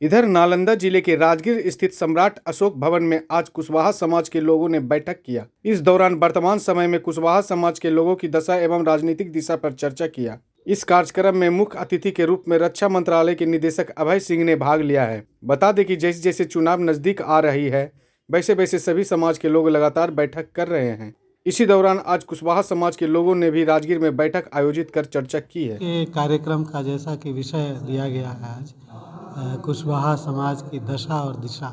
इधर नालंदा जिले के राजगीर स्थित सम्राट अशोक भवन में आज कुशवाहा समाज के लोगों ने बैठक किया। इस दौरान वर्तमान समय में कुशवाहा समाज के लोगों की दशा एवं राजनीतिक दिशा पर चर्चा किया। इस कार्यक्रम में मुख्य अतिथि के रूप में रक्षा मंत्रालय के निदेशक अभय सिंह ने भाग लिया है। बता दें कि जैसे जैसे चुनाव नजदीक आ रही है वैसे वैसे सभी समाज के लोग लगातार बैठक कर रहे हैं। इसी दौरान आज कुशवाहा समाज के लोगों ने भी राजगीर में बैठक आयोजित कर चर्चा की है। के कार्यक्रम का जैसा कि विषय दिया गया है आज कुशवाहा समाज की दशा और दिशा,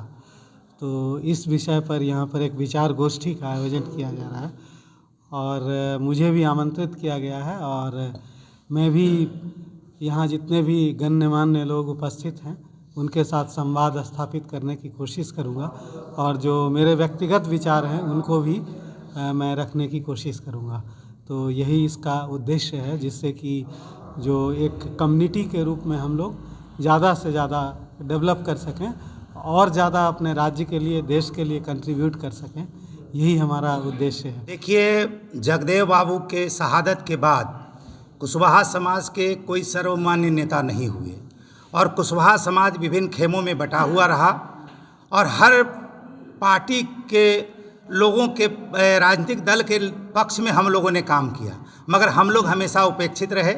तो इस विषय पर यहाँ पर एक विचार गोष्ठी का आयोजन किया जा रहा है और मुझे भी आमंत्रित किया गया है और मैं भी यहाँ जितने भी गणमान्य लोग उपस्थित हैं उनके साथ संवाद स्थापित करने की कोशिश करूँगा और जो मेरे व्यक्तिगत विचार हैं उनको भी मैं रखने की कोशिश करूँगा। तो यही इसका उद्देश्य है, जिससे कि जो एक कम्युनिटी के रूप में हम लोग ज़्यादा से ज़्यादा डेवलप कर सकें और ज़्यादा अपने राज्य के लिए, देश के लिए कंट्रीब्यूट कर सकें, यही हमारा उद्देश्य है। देखिए, जगदेव बाबू के शहादत के बाद कुशवाहा समाज के कोई सर्वमान्य नेता नहीं हुए और कुशवाहा समाज विभिन्न खेमों में बटा हुआ रहा और हर पार्टी के लोगों के राजनीतिक दल के पक्ष में हम लोगों ने काम किया, मगर हम लोग हमेशा उपेक्षित रहे।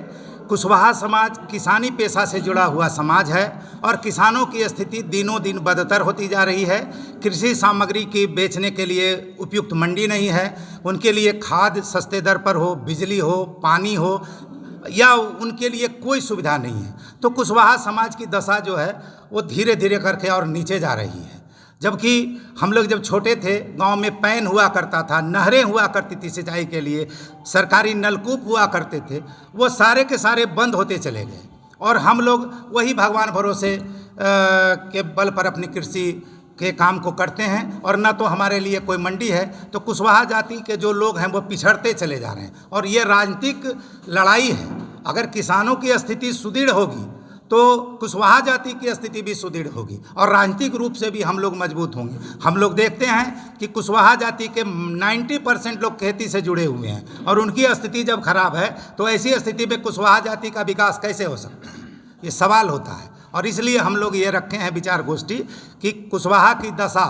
कुशवाहा समाज किसानी पेशा से जुड़ा हुआ समाज है और किसानों की स्थिति दिनों दिन बदतर होती जा रही है। कृषि सामग्री की बेचने के लिए उपयुक्त मंडी नहीं है, उनके लिए खाद सस्ते दर पर हो, बिजली हो, पानी हो या उनके लिए कोई सुविधा नहीं है। तो कुशवाहा समाज की दशा जो है वो धीरे धीरे करके और नीचे जा रही है। जबकि हम लोग जब छोटे थे, गांव में पैन हुआ करता था, नहरें हुआ करती थी सिंचाई के लिए, सरकारी नलकूप हुआ करते थे, वो सारे के सारे बंद होते चले गए और हम लोग वही भगवान भरोसे के बल पर अपनी कृषि के काम को करते हैं और न तो हमारे लिए कोई मंडी है। तो कुशवाहा जाति के जो लोग हैं वो पिछड़ते चले जा रहे हैं और ये राजनीतिक लड़ाई है। अगर किसानों की स्थिति सुदृढ़ होगी तो कुशवाहा जाति की स्थिति भी सुदृढ़ होगी और राजनीतिक रूप से भी हम लोग मजबूत होंगे। हम लोग देखते हैं कि कुशवाहा जाति के 90% लोग खेती से जुड़े हुए हैं और उनकी स्थिति जब खराब है तो ऐसी स्थिति में कुशवाहा जाति का विकास कैसे हो सकता है, ये सवाल होता है। और इसलिए हम लोग ये रखे हैं विचार गोष्ठी कि कुशवाहा की दशा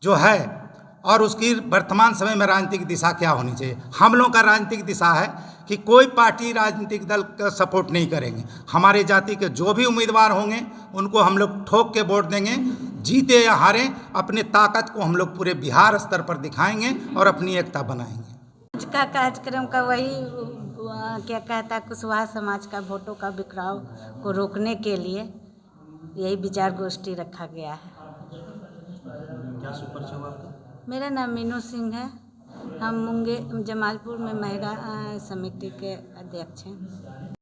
जो है और उसकी वर्तमान समय में राजनीतिक दिशा क्या होनी चाहिए। हम लोगों का राजनीतिक दिशा है कि कोई पार्टी राजनीतिक दल का सपोर्ट नहीं करेंगे। हमारे जाति के जो भी उम्मीदवार होंगे उनको हम लोग ठोक के वोट देंगे, जीते या हारें अपने ताकत को हम लोग पूरे बिहार स्तर पर दिखाएंगे और अपनी एकता बनाएंगे। आज का कार्यक्रम का वही क्या कहता है, कुशवाहा समाज का वोटों का बिखराव को रोकने के लिए यही विचार गोष्ठी रखा गया है। क्या सुपरिचय हुआ आपका? मेरा नाम मीनू सिंह है। हम मुंगेर जमालपुर में महिला समिति के अध्यक्ष हैं।